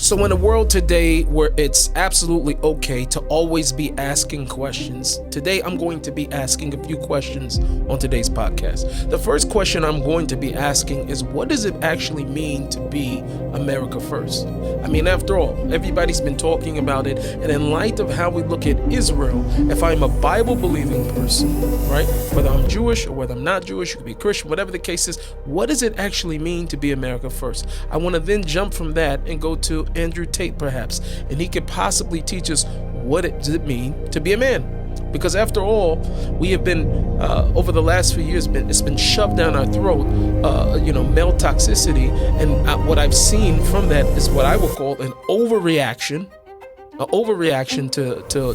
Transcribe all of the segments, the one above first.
So in a world today where it's absolutely okay to always be asking questions, today I'm going to be asking a few questions on today's podcast. The first question I'm going to be asking is, what does it actually mean to be America first? I mean, after all, everybody's been talking about it, and in light of how we look at Israel, if I'm a Bible-believing person, right, whether I'm Jewish or whether I'm not Jewish, you could be Christian, whatever the case is, what does it actually mean to be America first? I want to then jump from that and go to Andrew Tate, perhaps, and he could possibly teach us what does it mean to be a man. Because after all, we have been, over the last few years, it's been shoved down our throat, male toxicity. And what I've seen from that is what I would call an overreaction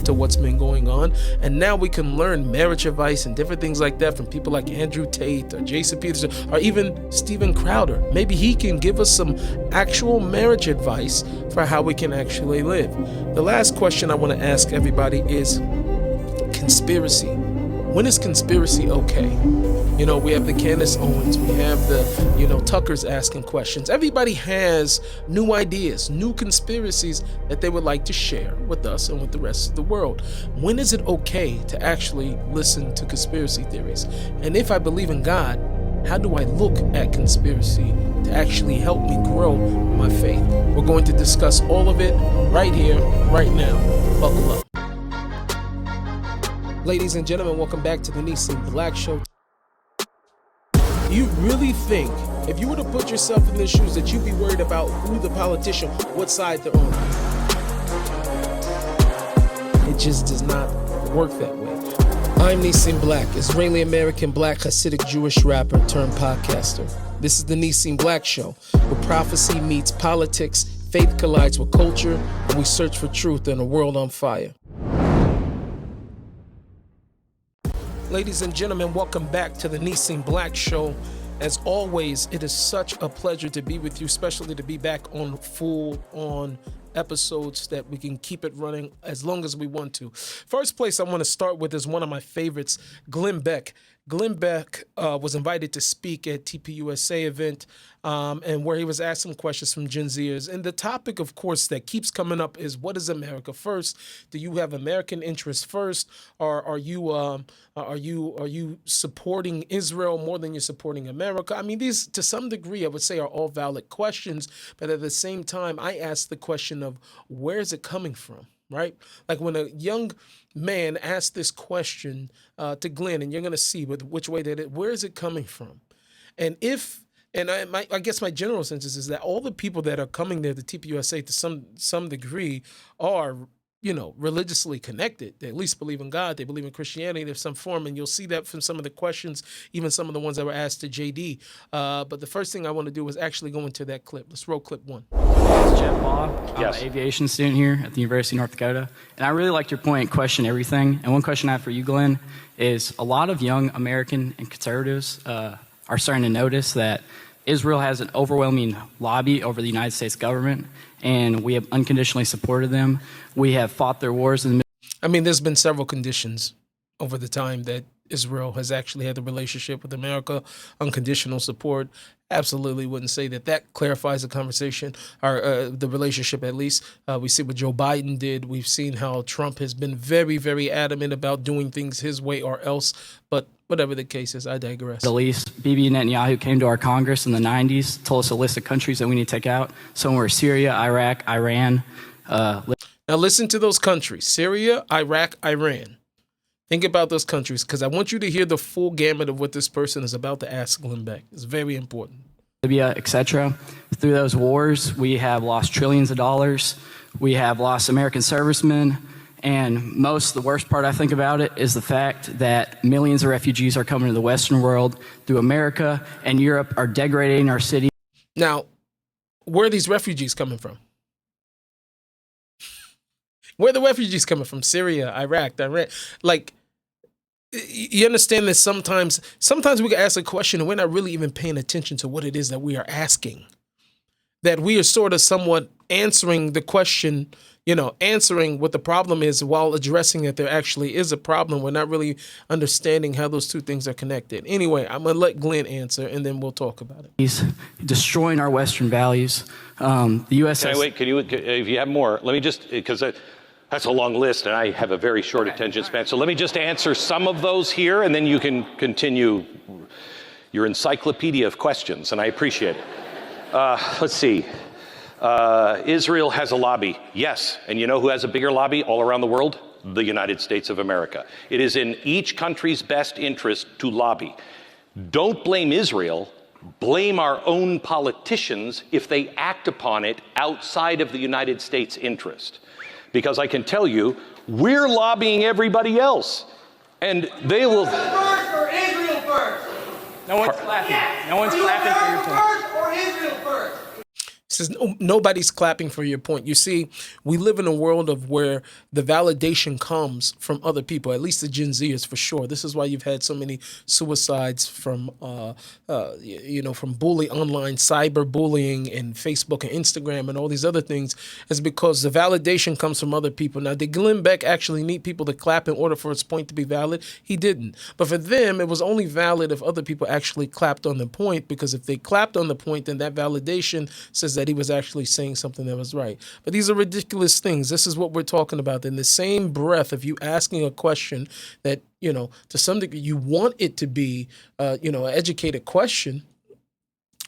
to what's been going on. And now we can learn marriage advice and different things like that from people like Andrew Tate or Jason Peterson or even Steven Crowder. Maybe he can give us some actual marriage advice for how we can actually live. The last question I want to ask everybody is conspiracy. When is conspiracy okay? You know, we have the Candace Owens, we have the, Tucker's asking questions. Everybody has new ideas, new conspiracies that they would like to share with us and with the rest of the world. When is it okay to actually listen to conspiracy theories? And if I believe in God, how do I look at conspiracy to actually help me grow my faith? We're going to discuss all of it right here, right now. Buckle up. Ladies and gentlemen, welcome back to the Nissim Black Show. You really think, if you were to put yourself in their shoes, that you'd be worried about who the politician, what side they're on? It just does not work that way. I'm Nissim Black, Israeli-American Black Hasidic Jewish rapper turned podcaster. This is the Nissim Black Show, where prophecy meets politics, faith collides with culture, and we search for truth in a world on fire. Ladies and gentlemen, welcome back to the Nissim Black Show. As always, it is such a pleasure to be with you, especially to be back on full-on episodes that we can keep it running as long as we want to. First place I want to start with is one of my favorites, Glenn Beck. Glenn Beck was invited to speak at TPUSA event and where he was asked some questions from Gen Zers. And the topic, of course, that keeps coming up is, what is America first? Do you have American interests first? Or are you supporting Israel more than you're supporting America? I mean, these, to some degree, I would say are all valid questions. But at the same time, I ask the question of, where is it coming from? Right? Like when a young man asked this question to Glenn, and you're going to see with which way where is it coming from? And I guess my general sense is that all the people that are coming there to TPUSA to some degree are, religiously connected. They at least believe in God. They believe in Christianity of some form. And you'll see that from some of the questions, even some of the ones that were asked to JD. But the first thing I want to do is actually go into that clip. Let's roll clip one. It's Jeff Law. I'm an aviation student here at the University of North Dakota. And I really liked your point, question everything. And one question I have for you, Glenn, is a lot of young American and conservatives are starting to notice that Israel has an overwhelming lobby over the United States government, and we have unconditionally supported them. We have fought their wars in the I mean, there's been several conditions over the time that Israel has actually had the relationship with America, unconditional support. Absolutely wouldn't say that clarifies the conversation, or the relationship at least. We see what Joe Biden did. We've seen how Trump has been very, very adamant about doing things his way or else. But whatever the case is, I digress. Middle East. Bibi Netanyahu came to our Congress in the 90s, told us a list of countries that we need to take out. Some were Syria, Iraq, Iran. Now listen to those countries: Syria, Iraq, Iran. Think about those countries, because I want you to hear the full gamut of what this person is about to ask Glenn Beck. It's very important. Libya, etc. Through those wars, we have lost trillions of dollars. We have lost American servicemen. And the worst part I think about it is the fact that millions of refugees are coming to the Western world through America, and Europe are degrading our city. Now, where are these refugees coming from? Where are the refugees coming from? Syria, Iraq, Iran. Like, you understand that sometimes we can ask a question and we're not really even paying attention to what it is that we are asking. that we are sort of somewhat answering the question, answering what the problem is while addressing that there actually is a problem. We're not really understanding how those two things are connected. Anyway, I'm going to let Glenn answer, and then we'll talk about it. He's destroying our Western values. The U.S. Can I wait? If you have more, let me just, because that's a long list, and I have a very short attention span. So let me just answer some of those here, and then you can continue your encyclopedia of questions, and I appreciate it. Let's see. Israel has a lobby. Yes. And you know who has a bigger lobby all around the world? The United States of America. It is in each country's best interest to lobby. Don't blame Israel. Blame our own politicians if they act upon it outside of the United States' interest. Because I can tell you, we're lobbying everybody else. And they will... First or Israel first? No one's clapping. No one's clapping for your point. First or Israel first? Says nobody's clapping for your point. You see, we live in a world of where the validation comes from other people, at least the Gen Zers for sure. This is why you've had so many suicides from, from online cyberbullying and Facebook and Instagram and all these other things, is because the validation comes from other people. Now, did Glenn Beck actually need people to clap in order for his point to be valid? He didn't. But for them, it was only valid if other people actually clapped on the point, because if they clapped on the point, then that validation says that he was actually saying something that was right. But these are ridiculous things. This is what we're talking about. In the same breath of you asking a question that, to some degree you want it to be, an educated question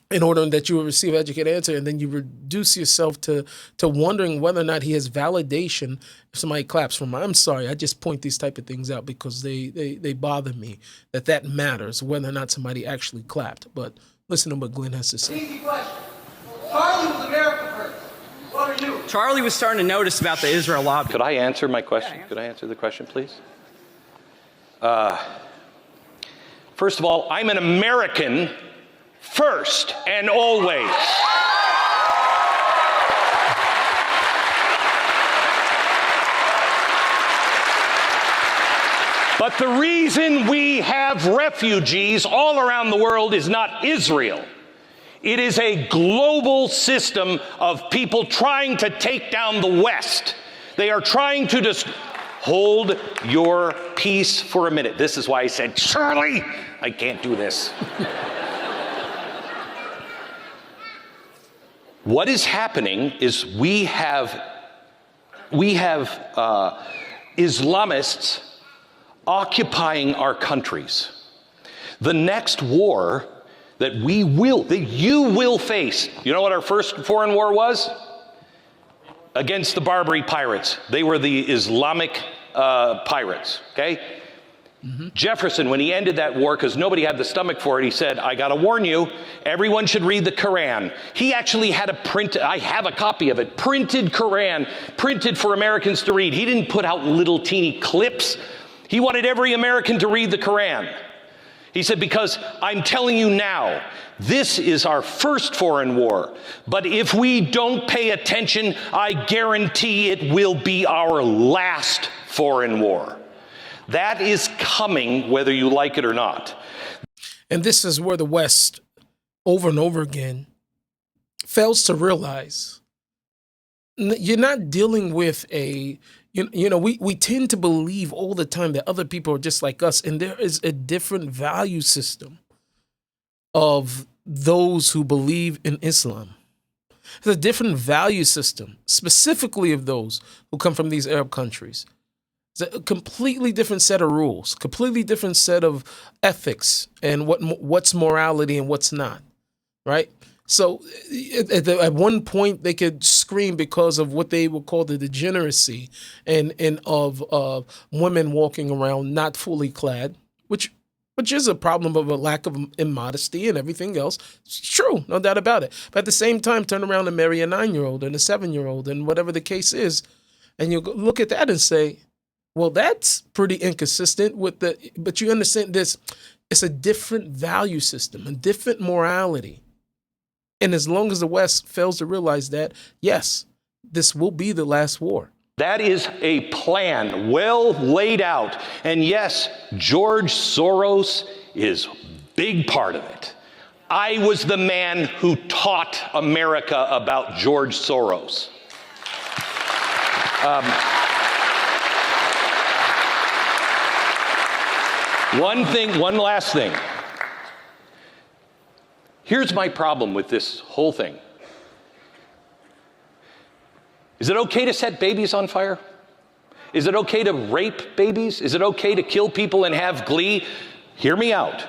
in order that you will receive an educated answer, and then you reduce yourself to wondering whether or not he has validation if somebody claps for him. I'm sorry, I just point these type of things out because they bother me, that matters, whether or not somebody actually clapped. But listen to what Glenn has to say. Easy question. Charlie was America first. What are you? Charlie was starting to notice about the Israel lobby. Could I answer my question? Could I answer the question, please? First of all, I'm an American first and always. But the reason we have refugees all around the world is not Israel. It is a global system of people trying to take down the West. They are trying to just hold your peace for a minute. This is why I said, Charlie, I can't do this. What is happening is we have Islamists occupying our countries. The next war that you will face. You know what our first foreign war was? Against the Barbary pirates. They were the Islamic pirates, okay? Mm-hmm. Jefferson, when he ended that war, because nobody had the stomach for it, he said, I gotta warn you, everyone should read the Quran. He actually had I have a copy of it, printed Quran, printed for Americans to read. He didn't put out little teeny clips. He wanted every American to read the Quran. He said, because I'm telling you now, this is our first foreign war. But if we don't pay attention, I guarantee it will be our last foreign war. That is coming, whether you like it or not. And this is where the West, over and over again, fails to realize you're not dealing with we tend to believe all the time that other people are just like us, and there is a different value system of those who believe in Islam. There's a different value system, specifically of those who come from these Arab countries. It's a completely different set of rules, completely different set of ethics, and what's morality and what's not, right? So at one point they could scream because of what they would call the degeneracy and of women walking around not fully clad, which is a problem of a lack of immodesty and everything else. It's true, no doubt about it. But at the same time, turn around and marry a 9-year-old and a 7-year-old and whatever the case is, and you look at that and say, well, that's pretty inconsistent with but you understand this, it's a different value system, a different morality. And as long as the West fails to realize that, yes, this will be the last war. That is a plan well laid out. And yes, George Soros is a big part of it. I was the man who taught America about George Soros. One last thing. Here's my problem with this whole thing. Is it okay to set babies on fire? Is it okay to rape babies? Is it okay to kill people and have glee? Hear me out.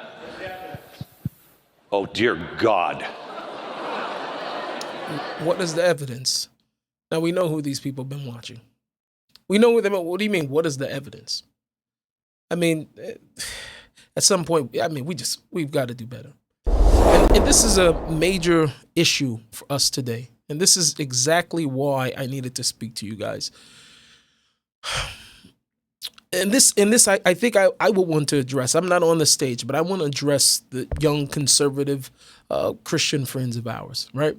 Oh, dear God. What is the evidence? Now, we know who these people have been watching. We know who they are. What do you mean, what is the evidence? I mean, at some point, we've got to do better. And this is a major issue for us today. And this is exactly why I needed to speak to you guys. And this, I think I would want to address. I'm not on the stage, but I want to address the young conservative Christian friends of ours, right?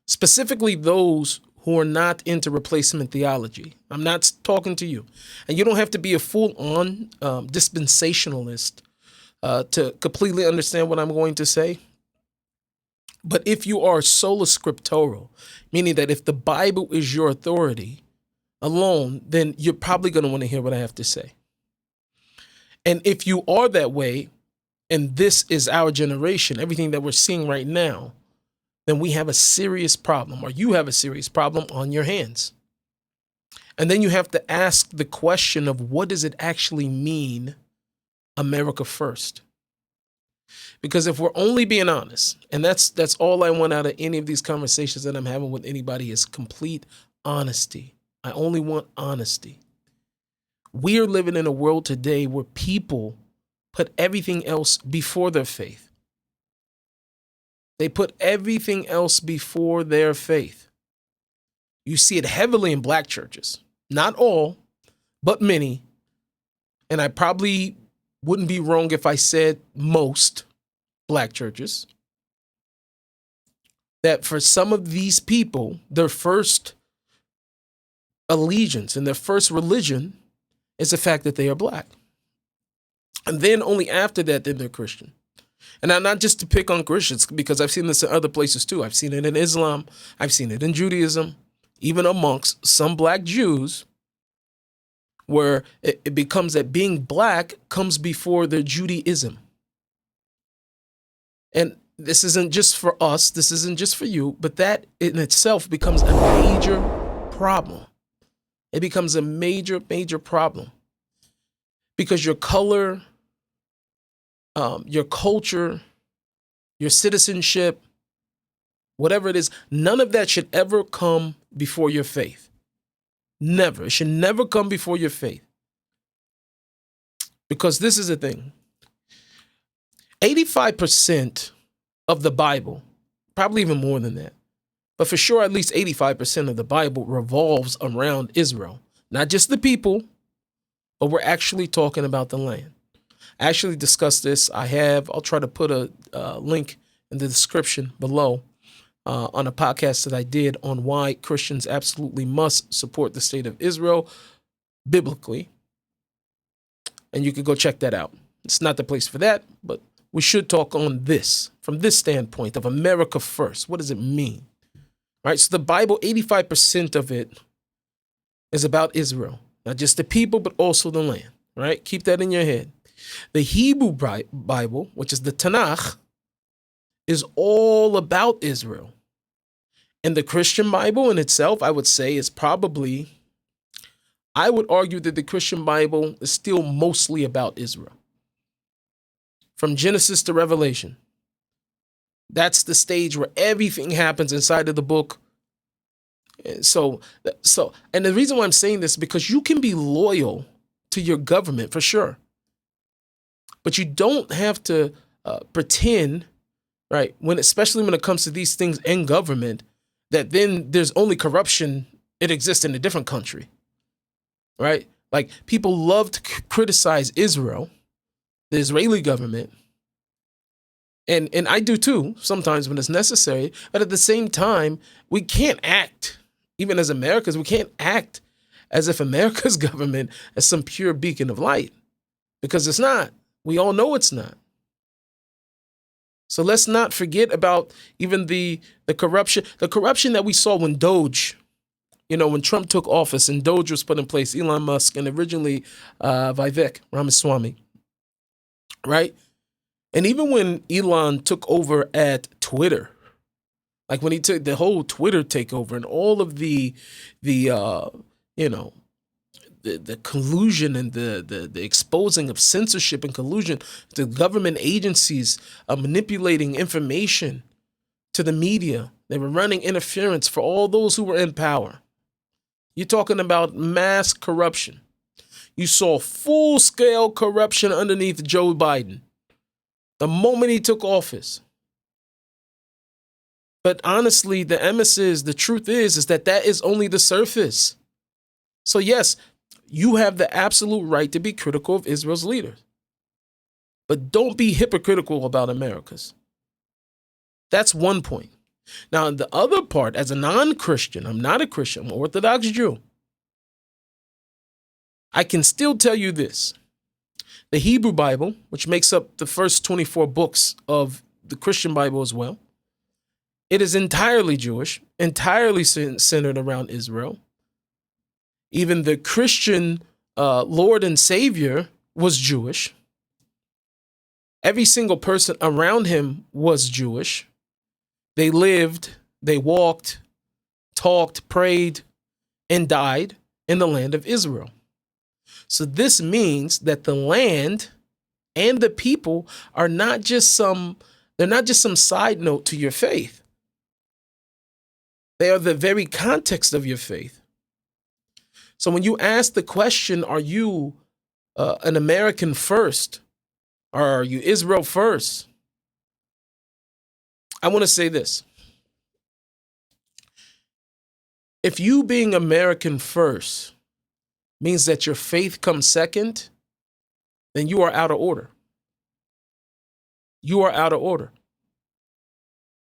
Specifically those who are not into replacement theology. I'm not talking to you. And you don't have to be a full-on dispensationalist to completely understand what I'm going to say. But if you are sola scriptural, meaning that if the Bible is your authority alone, then you're probably going to want to hear what I have to say. And if you are that way, and this is our generation, everything that we're seeing right now, then we have a serious problem, or you have a serious problem on your hands. And then you have to ask the question of, what does it actually mean, America first? Because if we're only being honest, and that's all I want out of any of these conversations that I'm having with anybody, is complete honesty. I only want honesty. We are living in a world today where people put everything else before their faith. They put everything else before their faith. You see it heavily in black churches. Not all, but many. And I probably wouldn't be wrong if I said most black churches. That for some of these people, their first allegiance and their first religion is the fact that they are black. And then only after that, then they're Christian. And I'm not just to pick on Christians, because I've seen this in other places too. I've seen it in Islam. I've seen it in Judaism, even amongst some black Jews, where it becomes that being black comes before their Judaism. And this isn't just for us. This isn't just for you, but that in itself becomes a major problem. It becomes a major, major problem, because your color, your culture, your citizenship, whatever it is, none of that should ever come before your faith. Never. It should never come before your faith. Because this is the thing. 85% of the Bible, probably even more than that, but for sure at least 85% of the Bible revolves around Israel. Not just the people, but we're actually talking about the land. I actually discussed this. I'll try to put a link in the description below on a podcast that I did on why Christians absolutely must support the state of Israel biblically. And you can go check that out. It's not the place for that, but we should talk on this from this standpoint of America first. What does it mean? Right? So the Bible, 85% of it is about Israel, not just the people, but also the land. Right? Keep that in your head. The Hebrew Bible, which is the Tanakh, is all about Israel. And the Christian Bible in itself, I would say, is probably, I would argue that the Christian Bible is still mostly about Israel. From Genesis to Revelation. That's the stage where everything happens inside of the book. So, and the reason why I'm saying this is because you can be loyal to your government for sure. But you don't have to pretend, right, especially when it comes to these things in government, that then there's only corruption, it exists in a different country, right? Like, people love to criticize Israel, the Israeli government, and I do too, sometimes when it's necessary, but at the same time, we can't act, even as Americans, we can't act as if America's government is some pure beacon of light, because it's not. We all know it's not. So let's not forget about even the corruption that we saw when Doge, when Trump took office and Doge was put in place, Elon Musk and originally Vivek Ramaswamy, right? And even when Elon took over at Twitter, like when he took the whole Twitter takeover and all of the collusion and the exposing of censorship and collusion, the government agencies manipulating information to the media. They were running interference for all those who were in power. You're talking about mass corruption. You saw full-scale corruption underneath Joe Biden the moment he took office. But honestly, the truth is that is only the surface. So yes, you have the absolute right to be critical of Israel's leaders. But don't be hypocritical about America's. That's one point. Now, the other part, as a non-Christian, I'm not a Christian, I'm an Orthodox Jew. I can still tell you this. The Hebrew Bible, which makes up the first 24 books of the Christian Bible as well, it is entirely Jewish, entirely centered around Israel. Even the Christian Lord and Savior was Jewish. Every single person around him was Jewish. They lived, they walked, talked, prayed, and died in the land of Israel. So this means that the land and the people are not just some side note to your faith. They are the very context of your faith. So when you ask the question, are you an American first, or are you Israel first? I want to say this. If you being American first means that your faith comes second, then you are out of order. You are out of order.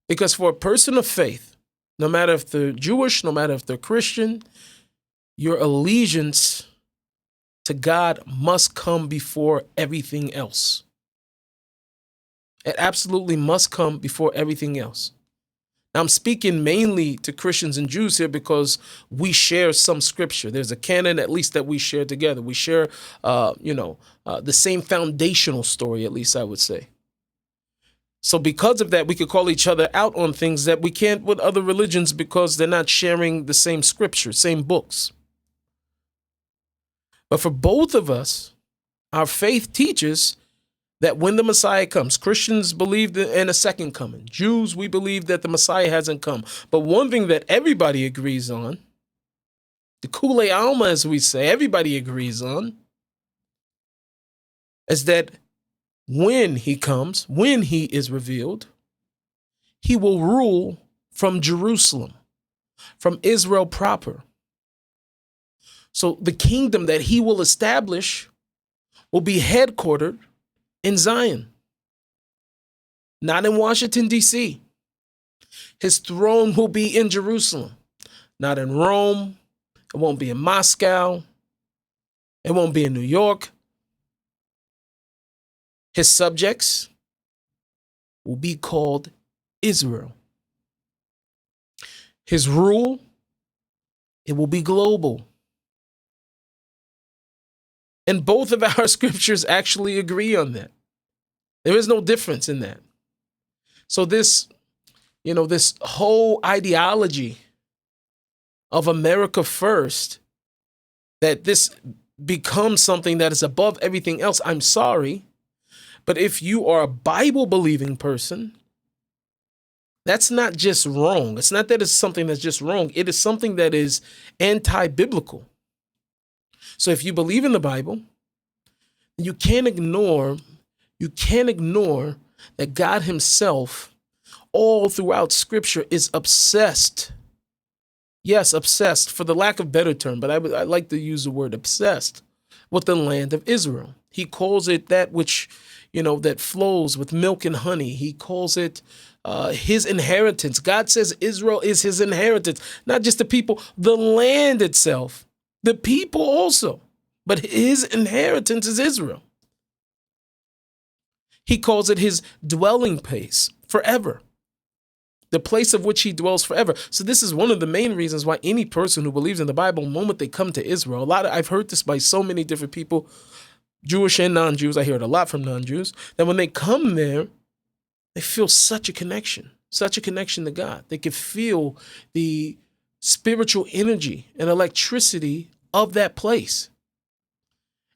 Because for a person of faith, no matter if they're Jewish, no matter if they're Christian, your allegiance to God must come before everything else. It absolutely must come before everything else. Now, I'm speaking mainly to Christians and Jews here because we share some scripture. There's a canon, at least, that we share together. We share, the same foundational story, at least I would say. So because of that, we could call each other out on things that we can't with other religions because they're not sharing the same scripture, same books. But for both of us, our faith teaches that when the Messiah comes, Christians believe in a second coming. Jews, we believe that the Messiah hasn't come. But one thing that everybody agrees on, the Kule Alma, as we say, everybody agrees on, is that when he comes, when he is revealed, he will rule from Jerusalem, from Israel proper. So the kingdom that he will establish will be headquartered in Zion, not in Washington, D.C. His throne will be in Jerusalem, not in Rome. It won't be in Moscow. It won't be in New York. His subjects will be called Israel. His rule, it will be global. And both of our scriptures actually agree on that. There is no difference in that. So this whole ideology of America first, that this becomes something that is above everything else, I'm sorry. But if you are a Bible-believing person, that's not just wrong. It's not that it's something that's just wrong. It is something that is anti-biblical. So if you believe in the Bible, you can't ignore that God himself, all throughout Scripture, is obsessed. Yes, obsessed, for the lack of better term, but I like to use the word obsessed with the land of Israel. He calls it that which, that flows with milk and honey. He calls it his inheritance. God says Israel is his inheritance, not just the people, the land itself. The people also, but his inheritance is Israel. He calls it his dwelling place forever, the place of which he dwells forever. So this is one of the main reasons why any person who believes in the Bible, the moment they come to Israel, I've heard this by so many different people, Jewish and non-Jews. I hear it a lot from non-Jews, that when they come there, they feel such a connection to God. They can feel the spiritual energy and electricity of that place.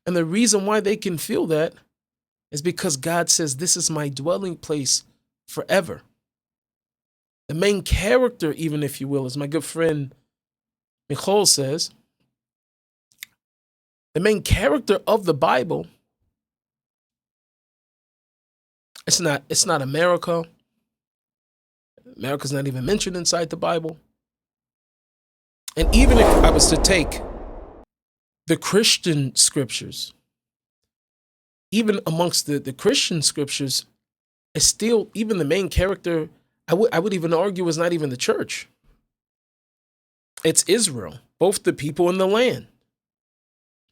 And the reason why they can feel that is because God says, this is my dwelling place forever. The main character, even if you will, as my good friend Michal says, the main character of the Bible, it's not America. America's not even mentioned inside the Bible. And even if I was to take the Christian scriptures, even amongst the Christian scriptures, it's still, even the main character, I would even argue, is not even the church. It's Israel, both the people and the land.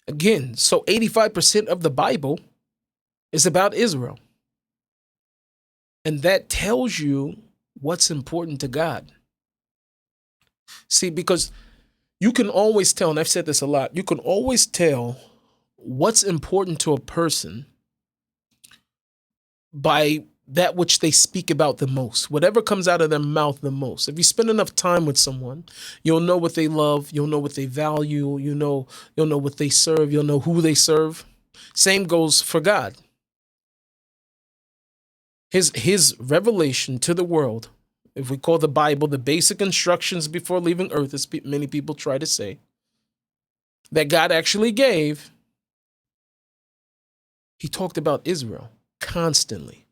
Again, so 85% of the Bible is about Israel. And that tells you what's important to God. See, because you can always tell, and I've said this a lot, you can always tell what's important to a person by that which they speak about the most, whatever comes out of their mouth the most. If you spend enough time with someone, you'll know what they love, you'll know what they value, you'll know what they serve, you'll know who they serve. Same goes for God. His revelation to the world, if we call the Bible the basic instructions before leaving earth, as many people try to say, that God actually gave, he talked about Israel constantly.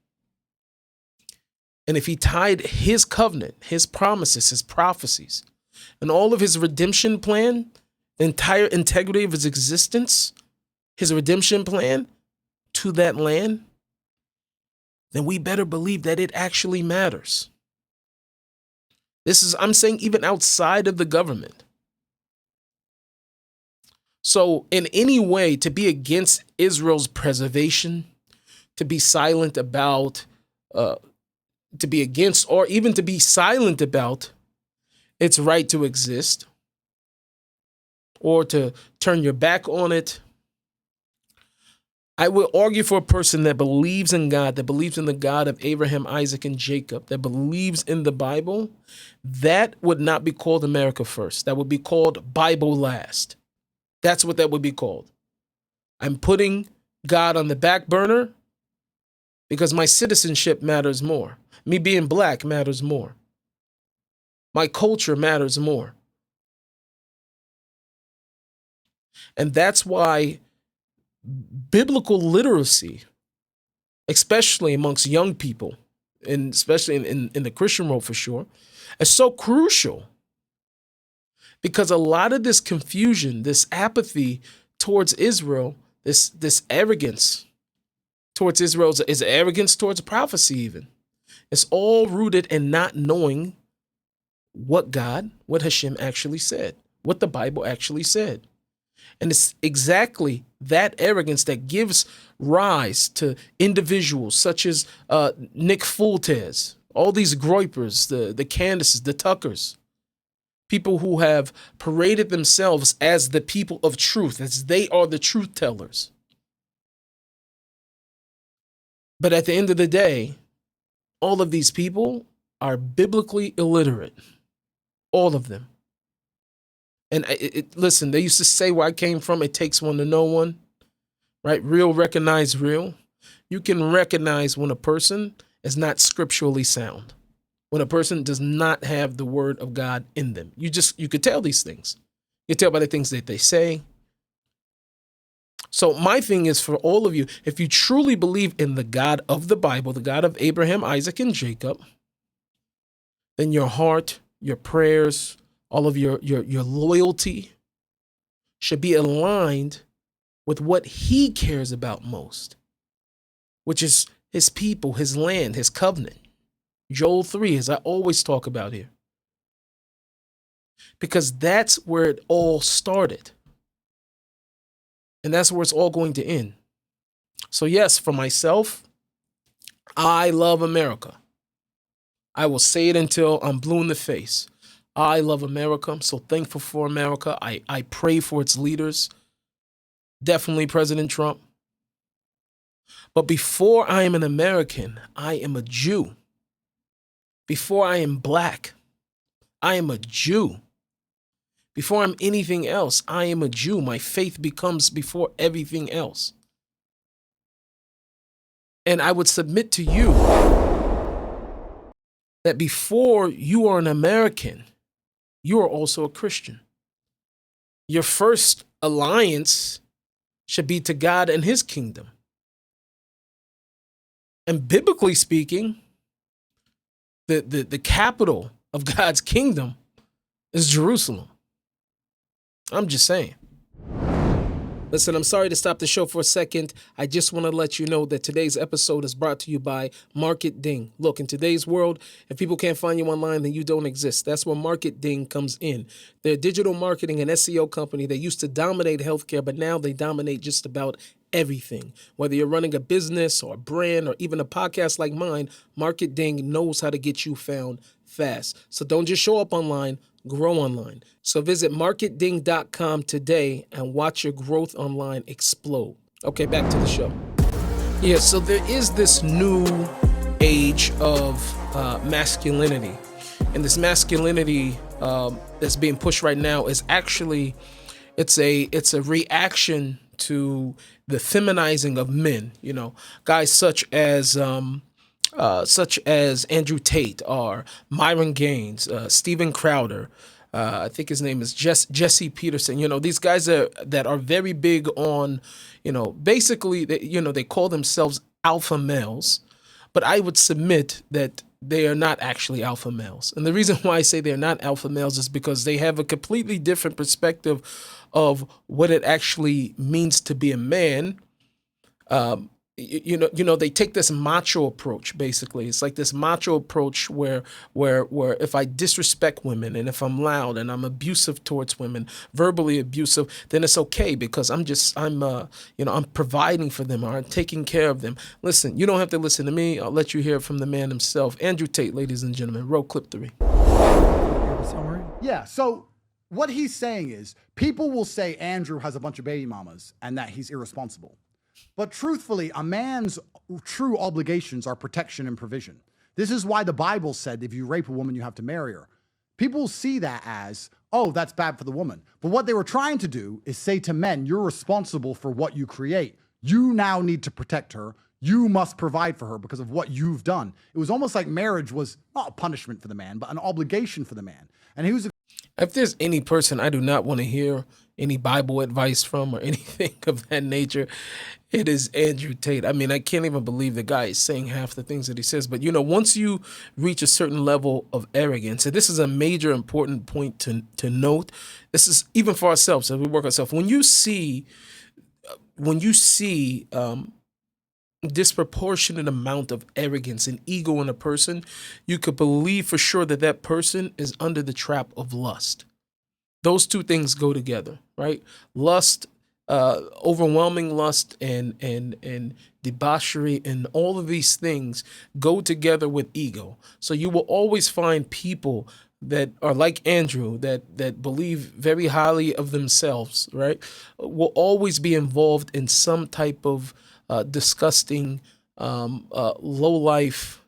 And if he tied his covenant, his promises, his prophecies, and all of his redemption plan, the entire integrity of his existence, his redemption plan to that land, then we better believe that it actually matters. I'm saying even outside of the government. So in any way, to be against Israel's preservation, to be silent about, to be against, or even to be silent about its right to exist, or to turn your back on it, I will argue for a person that believes in God, that believes in the God of Abraham, Isaac, and Jacob, that believes in the Bible, that would not be called America first. That would be called Bible last. That's what that would be called. I'm putting God on the back burner because my citizenship matters more. Me being black matters more. My culture matters more. And that's why biblical literacy, especially amongst young people, and especially in the Christian world for sure, is so crucial. Because a lot of this confusion, this apathy towards Israel, this arrogance towards Israel is arrogance towards prophecy even. It's all rooted in not knowing what Hashem actually said, what the Bible actually said. And it's exactly that arrogance that gives rise to individuals such as Nick Fultes, all these Groypers, the Candaces, the Tuckers, people who have paraded themselves as the people of truth, as they are the truth tellers. But at the end of the day, all of these people are biblically illiterate. All of them. And listen, they used to say where I came from, it takes one to know one, right? Real recognize real. You can recognize when a person is not scripturally sound, when a person does not have the word of God in them. You could tell these things. You tell by the things that they say. So my thing is for all of you, if you truly believe in the God of the Bible, the God of Abraham, Isaac, and Jacob, then your heart, your prayers, all of your loyalty should be aligned with what he cares about most, which is his people, his land, his covenant. Joel 3, as I always talk about here. Because that's where it all started. And that's where it's all going to end. So yes, for myself, I love America. I will say it until I'm blue in the face. I love America. I'm so thankful for America. I pray for its leaders. Definitely President Trump. But before I am an American, I am a Jew. Before I am black, I am a Jew. Before I'm anything else, I am a Jew. My faith becomes before everything else. And I would submit to you that before you are an American, you are also a Christian. Your first alliance should be to God and his kingdom. And biblically speaking, the capital of God's kingdom is Jerusalem. I'm just saying. Listen, I'm sorry to stop the show for a second. I just want to let you know that today's episode is brought to you by Market Ding. Look, in today's world, if people can't find you online, then you don't exist. That's where Market Ding comes in. They're a digital marketing and SEO company. They used to dominate healthcare, but now they dominate just about everything. Whether you're running a business or a brand or even a podcast like mine, Market Ding knows how to get you found fast. So don't just show up online, grow online. So visit marketding.com today and watch your growth online explode. Okay, back to the show. Yeah, so there is this new age of masculinity. And this masculinity that's being pushed right now is actually, it's a reaction to the feminizing of men. You know, guys such as Andrew Tate or Myron Gaines, Steven Crowder. I think his name is Jesse Peterson. You know, these guys that are very big on, you know, basically, they call themselves alpha males, but I would submit that they are not actually alpha males. And the reason why I say they're not alpha males is because they have a completely different perspective of what it actually means to be a man. They take this macho approach. Basically, it's like this macho approach where if I disrespect women and if I'm loud and I'm abusive towards women, verbally abusive, then it's okay because I'm providing for them or I'm taking care of them. Listen, you don't have to listen to me. I'll let you hear it from the man himself, Andrew Tate, ladies and gentlemen. Roll clip 3. Summary? Yeah. So what he's saying is people will say Andrew has a bunch of baby mamas and that he's irresponsible. But truthfully, a man's true obligations are protection and provision. This is why the Bible said if you rape a woman, you have to marry her. People see that as, oh, that's bad for the woman. But what they were trying to do is say to men, you're responsible for what you create. You now need to protect her. You must provide for her because of what you've done. It was almost like marriage was not a punishment for the man, but an obligation for the man. And he was... If there's any person I do not want to hear any Bible advice from or anything of that nature, it is Andrew Tate. I mean, I can't even believe the guy is saying half the things that he says. But, you know, once you reach a certain level of arrogance, and this is a major important point to note, this is even for ourselves as we work ourselves. When you see disproportionate amount of arrogance and ego in a person, you could believe for sure that that person is under the trap of lust. Those two things go together, right? Lust, overwhelming lust and debauchery and all of these things go together with ego. So you will always find people that are like Andrew, that believe very highly of themselves, right? Will always be involved in some type of disgusting, low life,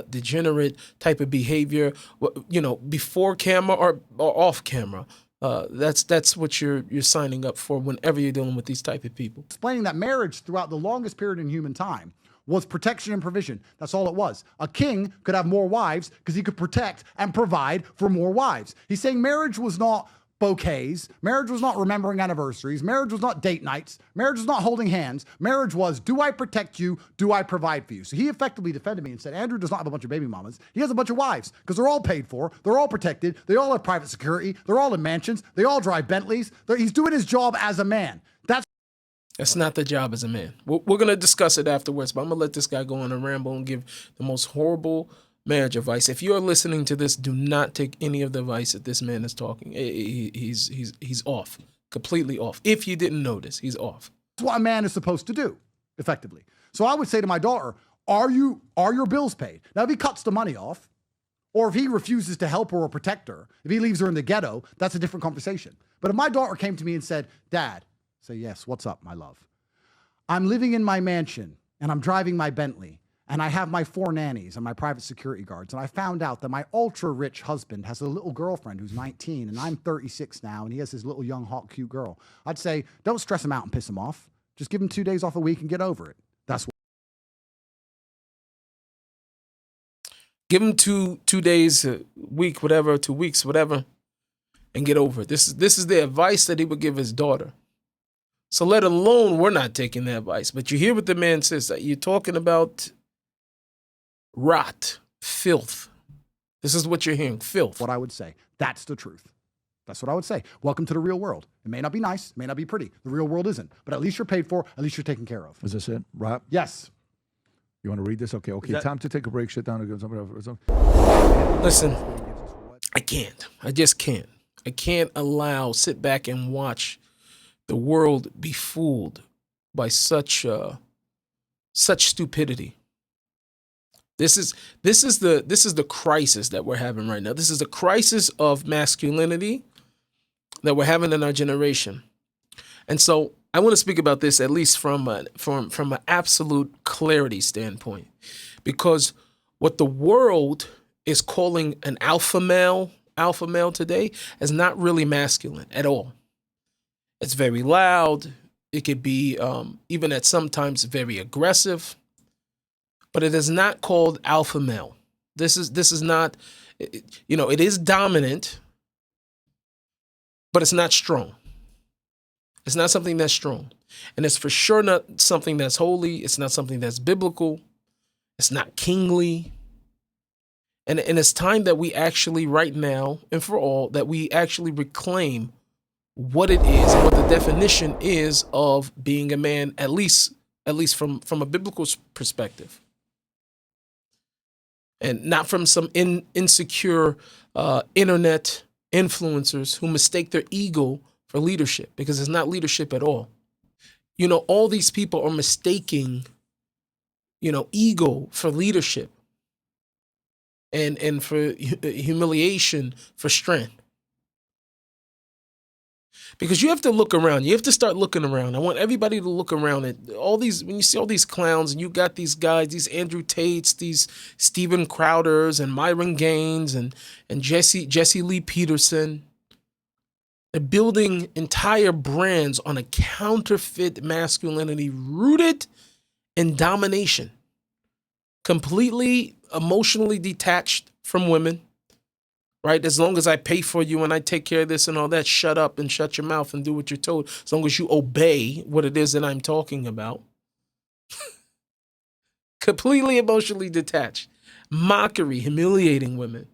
degenerate type of behavior, you know, before camera or off camera. That's what you're signing up for whenever you're dealing with these type of people. Explaining that marriage throughout the longest period in human time was protection and provision. That's all it was. A king could have more wives because he could protect and provide for more wives. He's saying marriage was not bouquets. Marriage was not remembering anniversaries. Marriage was not date nights. Marriage was not holding hands. Marriage was, do I protect you? Do I provide for you? So he effectively defended me and said, Andrew does not have a bunch of baby mamas. He has a bunch of wives because they're all paid for. They're all protected. They all have private security. They're all in mansions. They all drive Bentleys. He's doing his job as a man. That's not the job as a man. We're going to discuss it afterwards, but I'm going to let this guy go on a ramble and give the most horrible marriage advice. If you're listening to this, do not take any of the advice that this man is talking. He's off, completely off. If you didn't notice, he's off. That's what a man is supposed to do, effectively. So I would say to my daughter, are your bills paid? Now, if he cuts the money off, or if he refuses to help her or protect her, if he leaves her in the ghetto, that's a different conversation. But if my daughter came to me and said, Dad, say, yes, what's up, my love? I'm living in my mansion and I'm driving my Bentley and I have my 4 nannies and my private security guards. And I found out that my ultra rich husband has a little girlfriend who's 19 and I'm 36 now. And he has his little young, hot, cute girl. I'd say, don't stress him out and piss him off. Just give him 2 days off a week and get over it. That's what. Give him two days a week, whatever, 2 weeks, whatever, and get over it. This is the advice that he would give his daughter. So let alone we're not taking the advice. But you hear what the man says, that you're talking about rot, filth. This is what you're hearing, filth. What I would say. That's the truth. That's what I would say. Welcome to the real world. It may not be nice, it may not be pretty. The real world isn't. But at least you're paid for, at least you're taken care of. Is this it? Rob? Yes. You want to read this? Okay. Time to take a break. Shut down and give somebody else. Listen, I can't. I just can't. I can't sit back and watch the world be fooled by such stupidity. This is the crisis that we're having right now. This is the crisis of masculinity that we're having in our generation. And so I want to speak about this at least from an absolute clarity standpoint, because what the world is calling an alpha male today is not really masculine at all. It's very loud. It could be even at sometimes very aggressive, but it is not called alpha male. This is not, it is dominant, but it's not strong. It's not something that's strong. And it's for sure not something that's holy. It's not something that's biblical. It's not kingly. And it's time that we actually, right now and for all, that we actually reclaim what it is and what the definition is of being a man, at least from a biblical perspective. And not from some insecure internet influencers who mistake their ego for leadership, because it's not leadership at all. All these people are mistaking, ego for leadership and for humiliation for strength. Because you have to look around. You have to start looking around. I want everybody to look around at all these, when you see all these clowns and you got these guys, these Andrew Tates, these Steven Crowders and Myron Gaines and Jesse Lee Peterson. They're building entire brands on a counterfeit masculinity rooted in domination, completely emotionally detached from women, right? As long as I pay for you and I take care of this and all that, shut up and shut your mouth and do what you're told. As long as you obey what it is that I'm talking about. Completely emotionally detached. Mockery, humiliating women.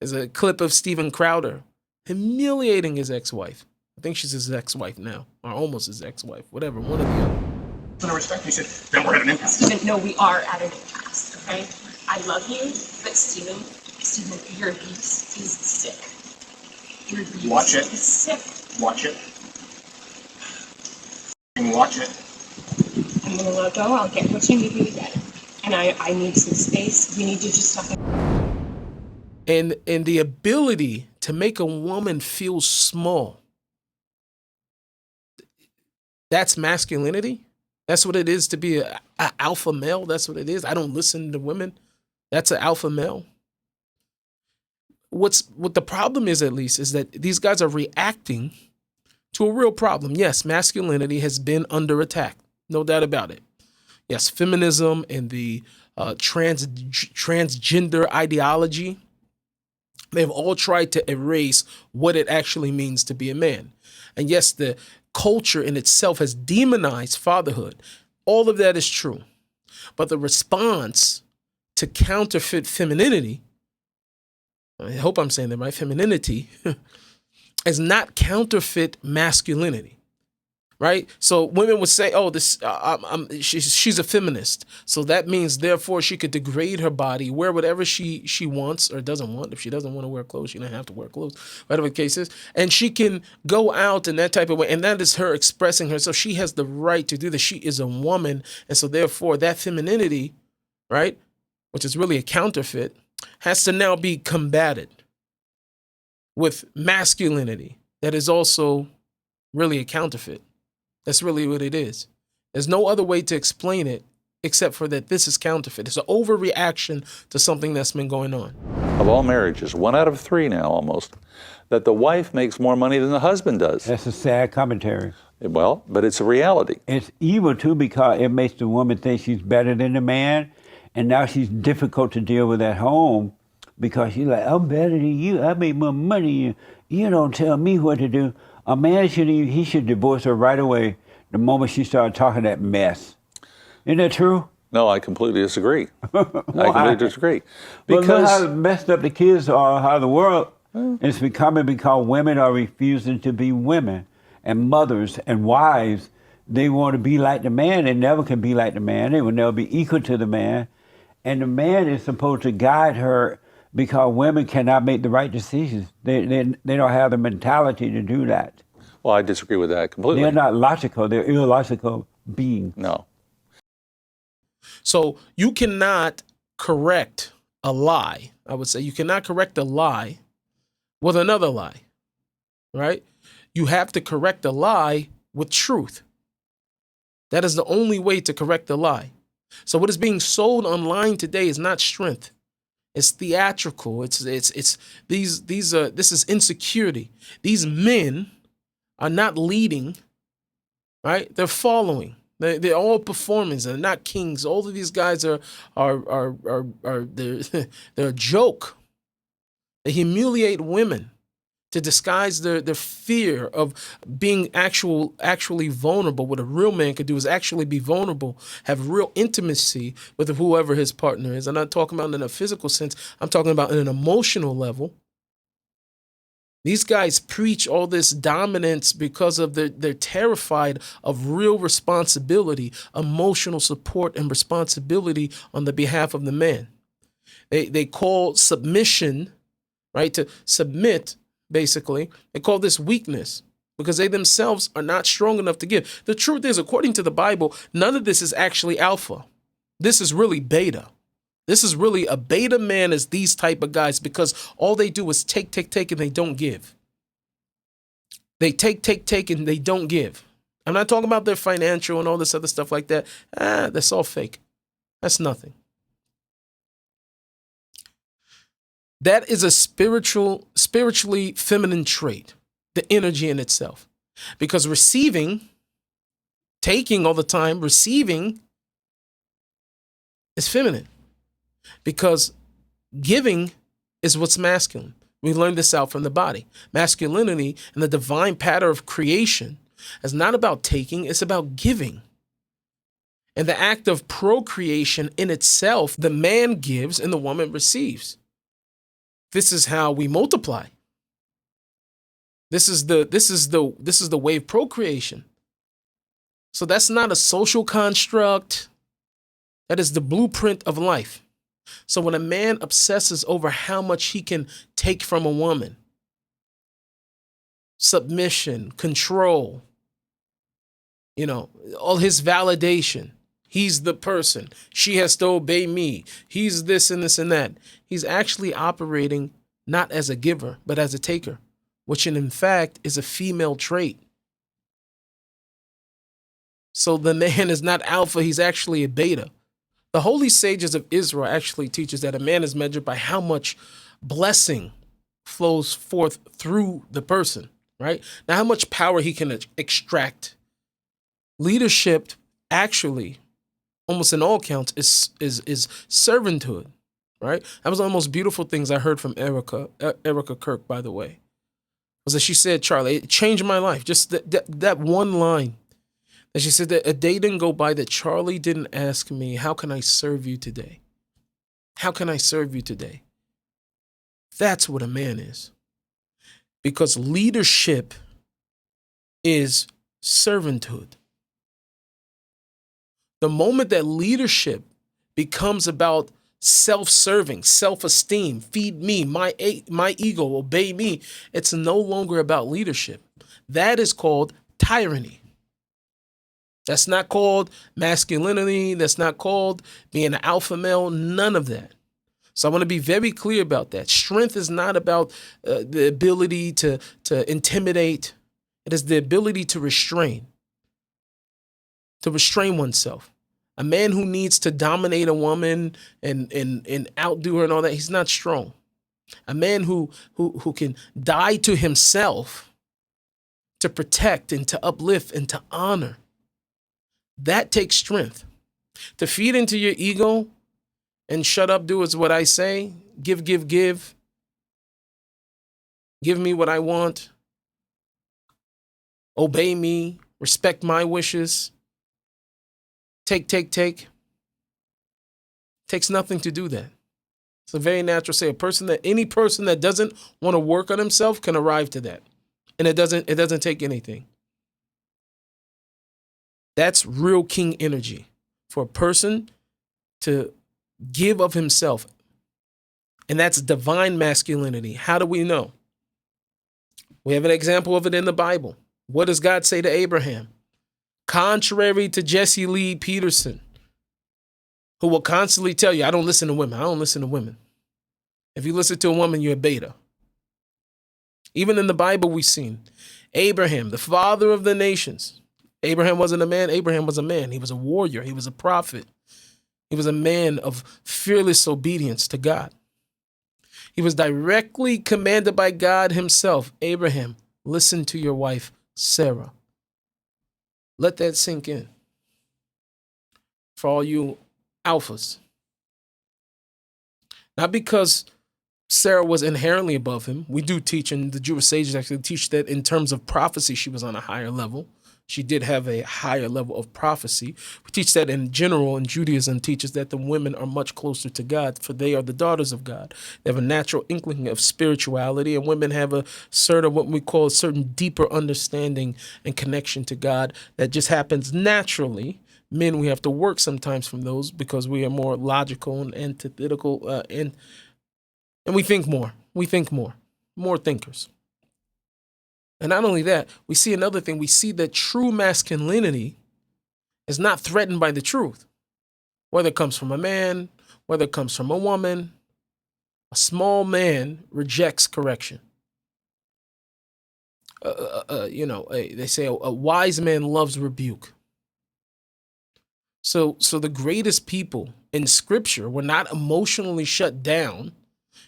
There's a clip of Steven Crowder humiliating his ex-wife. I think she's his ex-wife now, or almost his ex-wife, whatever, one or the other. No respect. He said, then we're at an impasse. Stephen, no, we are at an impasse, okay? I love you, but Stephen, your abuse is sick. Your abuse Watch it. is sick. Watch it. Watch it. I'm gonna let go. I'll get what you need me to get. And I need some space. We need to just stop. And the ability to make a woman feel small. That's masculinity. That's what it is to be a alpha male. That's what it is. I don't listen to women. That's an alpha male. What the problem is, at least, is that these guys are reacting to a real problem. Yes, masculinity has been under attack. No doubt about it. Yes, feminism and the transgender ideology, they've all tried to erase what it actually means to be a man. And yes, the culture in itself has demonized fatherhood. All of that is true. But the response to counterfeit femininity, I hope I'm saying that right, femininity, is not counterfeit masculinity. Right? So women would say, oh, she's a feminist. So that means, therefore, she could degrade her body, wear whatever she wants or doesn't want. If she doesn't want to wear clothes, she doesn't have to wear clothes, whatever the case is. And she can go out in that type of way. And that is her expressing herself. She has the right to do this. She is a woman. And so, therefore, that femininity right, which is really a counterfeit, has to now be combated with masculinity that is also really a counterfeit. That's really what it is. There's no other way to explain it except for that this is counterfeit. It's an overreaction to something that's been going on. Of all marriages, 1 out of 3 now almost, that the wife makes more money than the husband does. That's a sad commentary. Well, but it's a reality. It's evil, too, because it makes the woman think she's better than the man, and now she's difficult to deal with at home because she's like, I'm better than you. I make more money than you. You don't tell me what to do. A man should divorce her right away the moment she started talking that mess. Isn't that true? No, I completely disagree. I completely disagree. Because look how messed up the kids are, how the world is becoming because women are refusing to be women. And mothers and wives, they want to be like the man. They never can be like the man. They will never be equal to the man. And the man is supposed to guide her because women cannot make the right decisions. They don't have the mentality to do that. Well, I disagree with that completely. They're not logical. They're illogical beings. No. So you cannot correct a lie. I would say you cannot correct a lie with another lie, right? You have to correct a lie with truth. That is the only way to correct the lie. So what is being sold online today is not strength. It's theatrical. This is insecurity. These men are not leading, right? They're following. They're all performers. They're not kings. All of these guys are they're a joke. They humiliate women to disguise their fear of being actually vulnerable. What a real man could do is actually be vulnerable, have real intimacy with whoever his partner is. I'm not talking about in a physical sense. I'm talking about in an emotional level. These guys preach all this dominance because of they're terrified of real responsibility, emotional support, and responsibility on the behalf of the man. They call submission, right, to submit, basically. They call this weakness because they themselves are not strong enough to give. The truth is, according to the Bible, none of this is actually alpha. This is really beta. This is really a beta man is these type of guys because all they do is take, and they don't give. They take, and they don't give. I'm not talking about their financial and all this other stuff like that. That's all fake. That's nothing. That is a spiritually feminine trait, the energy in itself. Because taking all the time, receiving is feminine. Because giving is what's masculine. We learned this out from the body. Masculinity and the divine pattern of creation is not about taking, it's about giving. And the act of procreation in itself, the man gives and the woman receives. This is how we multiply. This is the way of procreation. So that's not a social construct. That is the blueprint of life. So when a man obsesses over how much he can take from a woman, submission, control, all his validation, he's the person, she has to obey me, he's this and this and that. He's actually operating not as a giver, but as a taker, which in fact is a female trait. So the man is not alpha, he's actually a beta. The holy sages of Israel actually teaches that a man is measured by how much blessing flows forth through the person, right? Now, how much power he can extract. Leadership actually, almost in all counts, is servanthood, right? That was one of the most beautiful things I heard from Erica Kirk, by the way, was that she said, Charlie, it changed my life. Just that one line. And she said that a day didn't go by that Charlie didn't ask me, how can I serve you today? How can I serve you today? That's what a man is. Because leadership is servanthood. The moment that leadership becomes about self-serving, self-esteem, feed me, my ego, obey me, it's no longer about leadership. That is called tyranny. That's not called masculinity. That's not called being an alpha male. None of that. So I want to be very clear about that. Strength is not about the ability to intimidate. It is the ability to restrain oneself. A man who needs to dominate a woman and outdo her and all that, he's not strong. A man who can die to himself to protect and to uplift and to honor, that takes strength. To feed into your ego and shut up, do as what I say, give. Give me what I want. Obey me, respect my wishes. Take. Takes nothing to do that. It's a very natural say. Any person that doesn't want to work on himself can arrive to that. And it doesn't take anything. That's real king energy. For a person to give of himself. And that's divine masculinity. How do we know? We have an example of it in the Bible. What does God say to Abraham? Contrary to Jesse Lee Peterson, who will constantly tell you, I don't listen to women. If you listen to a woman, you're a beta. Even in the Bible, we've seen Abraham, the father of the nations. Abraham wasn't a man. Abraham was a man. He was a warrior. He was a prophet. He was a man of fearless obedience to God. He was directly commanded by God himself. Abraham, listen to your wife, Sarah. Let that sink in. For all you alphas. Not because Sarah was inherently above him. We do teach, and the Jewish sages actually teach that in terms of prophecy, she was on a higher level. She did have a higher level of prophecy. We teach that in general, and Judaism teaches that the women are much closer to God, for they are the daughters of God. They have a natural inkling of spirituality, and women have a certain, what we call a certain deeper understanding and connection to God that just happens naturally. Men, we have to work sometimes from those because we are more logical and antithetical, and we think more. More thinkers. And not only that, we see another thing. We see that true masculinity is not threatened by the truth. Whether it comes from a man, whether it comes from a woman, a small man rejects correction. They say a wise man loves rebuke. So the greatest people in Scripture were not emotionally shut down.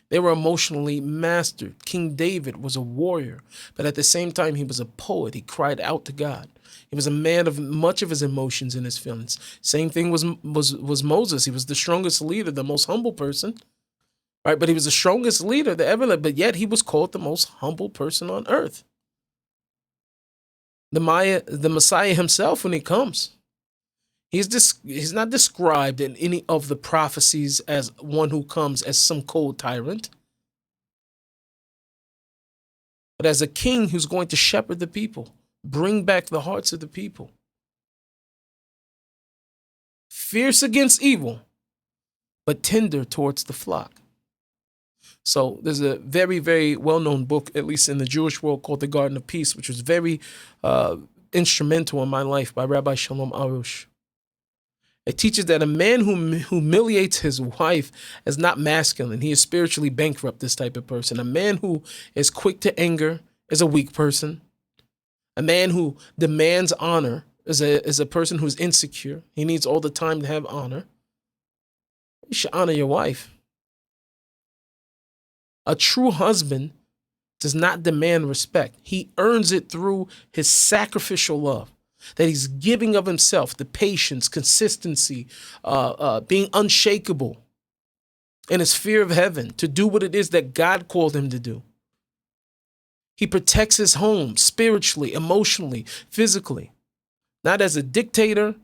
They were emotionally mastered. King David was a warrior, but at the same time, he was a poet. He cried out to God. He was a man of much of his emotions and his feelings. Same thing was Moses. He was the strongest leader, the most humble person, right? But he was the strongest leader that ever lived, but yet he was called the most humble person on earth. The Messiah himself, when he comes, he's not described in any of the prophecies as one who comes as some cold tyrant, but as a king who's going to shepherd the people, bring back the hearts of the people. Fierce against evil, but tender towards the flock. So there's a very, very well-known book, at least in the Jewish world, called The Garden of Peace, which was very instrumental in my life, by Rabbi Shalom Arush. It teaches that a man who humiliates his wife is not masculine. He is spiritually bankrupt, this type of person. A man who is quick to anger is a weak person. A man who demands honor is a person who's insecure. He needs all the time to have honor. You should honor your wife. A true husband does not demand respect. He earns it through his sacrificial love. That he's giving of himself, the patience, consistency, being unshakable, and his fear of heaven to do what it is that God called him to do. He protects his home spiritually, emotionally, physically, not as a dictator,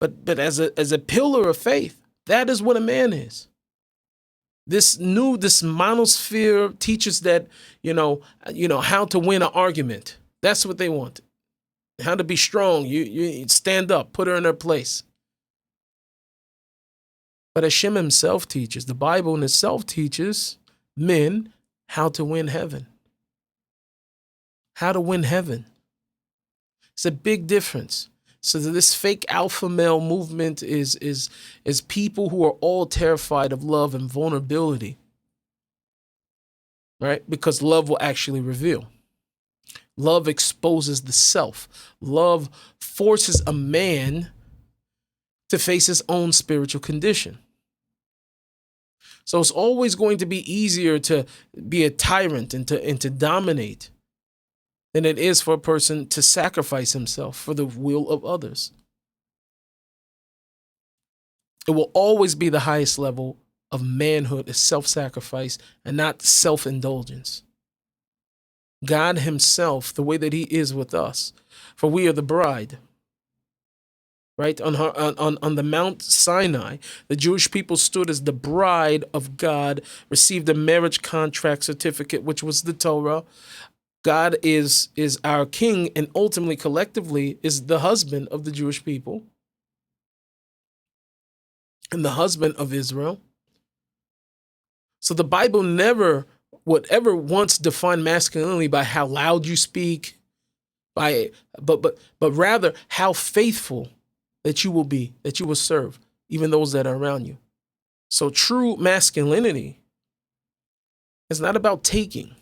but as a pillar of faith. That is what a man is. This monosphere teaches that, how to win an argument. That's what they want. How to be strong. You stand up, put her in her place. But Hashem himself teaches, the Bible in itself teaches men how to win heaven. How to win heaven. It's a big difference. So this fake alpha male movement is people who are all terrified of love and vulnerability, right? Because love will actually reveal. Love exposes the self. Love forces a man to face his own spiritual condition. So it's always going to be easier to be a tyrant and to dominate than it is for a person to sacrifice himself for the will of others. It will always be the highest level of manhood is self-sacrifice and not self-indulgence. God himself, the way that he is with us, for we are the bride. Right? On the Mount Sinai, the Jewish people stood as the bride of God, received a marriage contract certificate, which was the Torah. God is our king and ultimately, collectively, is the husband of the Jewish people and the husband of Israel. So the Bible never would ever once define masculinity by how loud you speak, but rather how faithful that you will be, that you will serve, even those that are around you. So true masculinity is not about taking.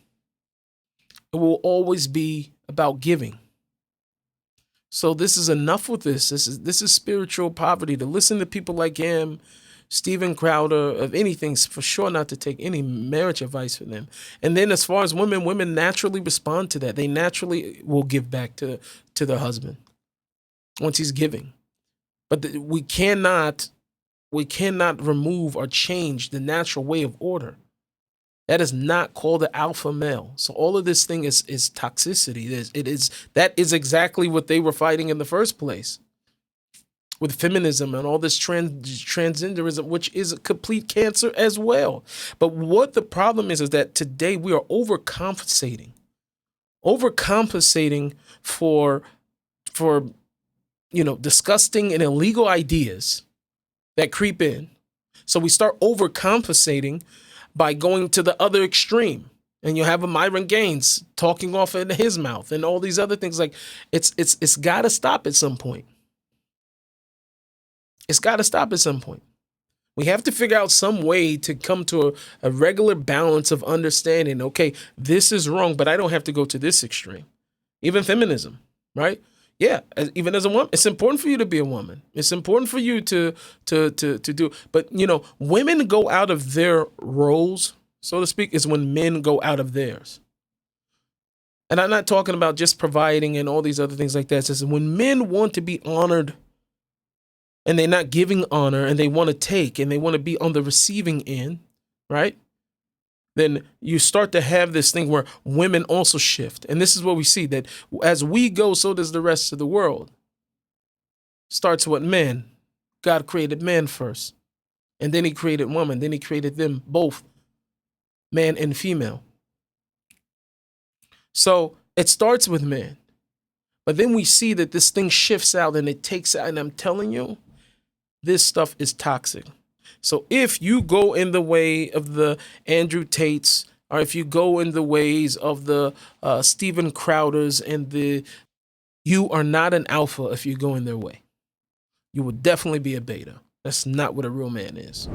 It will always be about giving. So this is enough with this. This is spiritual poverty. To listen to people like him, Steven Crowder, of anything, for sure not to take any marriage advice from them. And then as far as women naturally respond to that. They naturally will give back to their husband once he's giving. But we cannot remove or change the natural way of order. That is not called the alpha male. So all of this thing is toxicity. That is exactly what they were fighting in the first place with feminism and all this transgenderism, which is a complete cancer as well. But what the problem is that today we are overcompensating for disgusting and illegal ideas that creep in. So we start overcompensating by going to the other extreme. And you have a Myron Gaines talking off in his mouth and all these other things. Like it's got to stop at some point. It's got to stop at some point. We have to figure out some way to come to a regular balance of understanding, okay, this is wrong, but I don't have to go to this extreme. Even feminism, right? Yeah, even as a woman, it's important for you to be a woman. It's important for you to do. But, women go out of their roles, so to speak, is when men go out of theirs. And I'm not talking about just providing and all these other things like that. It's just when men want to be honored and they're not giving honor and they want to take and they want to be on the receiving end, right? Then you start to have this thing where women also shift. And this is what we see, that as we go, so does the rest of the world. Starts with men. God created man first. And then he created woman. Then he created them both, man and female. So it starts with man. But then we see that this thing shifts out and it takes out. And I'm telling you, this stuff is toxic. So if you go in the way of the Andrew Tates, or if you go in the ways of the Steven Crowders you are not an alpha if you go in their way. You will definitely be a beta. That's not what a real man is.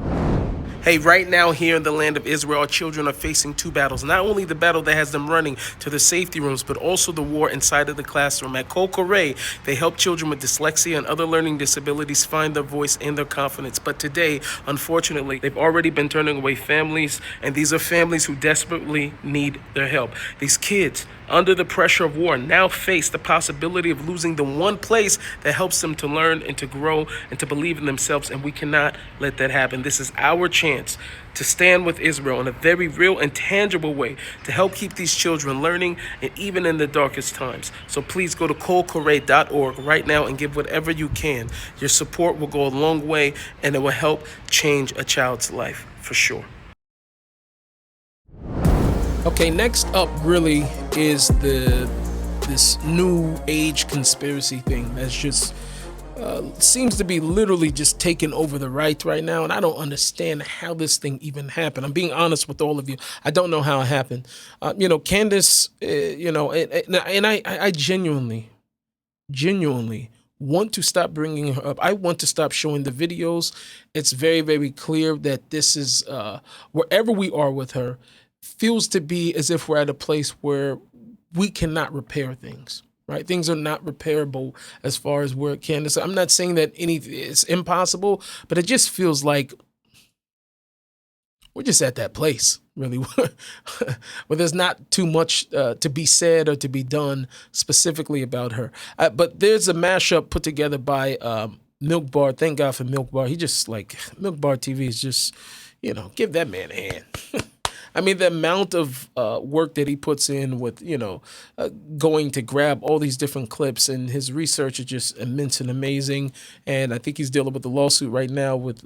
Hey, right now here in the land of Israel, our children are facing two battles. Not only the battle that has them running to the safety rooms, but also the war inside of the classroom. At Kol Koreh, they help children with dyslexia and other learning disabilities find their voice and their confidence. But today, unfortunately, they've already been turning away families, and these are families who desperately need their help. These kids, under the pressure of war, now face the possibility of losing the one place that helps them to learn and to grow and to believe in themselves, and we cannot let that happen. This is our chance to stand with Israel in a very real and tangible way to help keep these children learning, and even in the darkest times. So please go to kolkoreh.org right now and give whatever you can. Your support will go a long way, and it will help change a child's life for sure. Okay, next up really is this new age conspiracy thing that's just seems to be literally just taking over the right now, and I don't understand how this thing even happened. I'm being honest with all of you. I don't know how it happened. Candace, and I genuinely want to stop bringing her up. I want to stop showing the videos. It's very, very clear that this is, wherever we are with her, feels to be as if we're at a place where we cannot repair things, right? Things are not repairable as far as where Candace. I'm not saying that it's impossible, but it just feels like we're just at that place, really, where there's not too much to be said or to be done specifically about her. But there's a mashup put together by Milk Bar. Thank God for Milk Bar. He just like, Milk Bar TV is just, give that man a hand. I mean, the amount of work that he puts in with, going to grab all these different clips, and his research is just immense and amazing. And I think he's dealing with the lawsuit right now with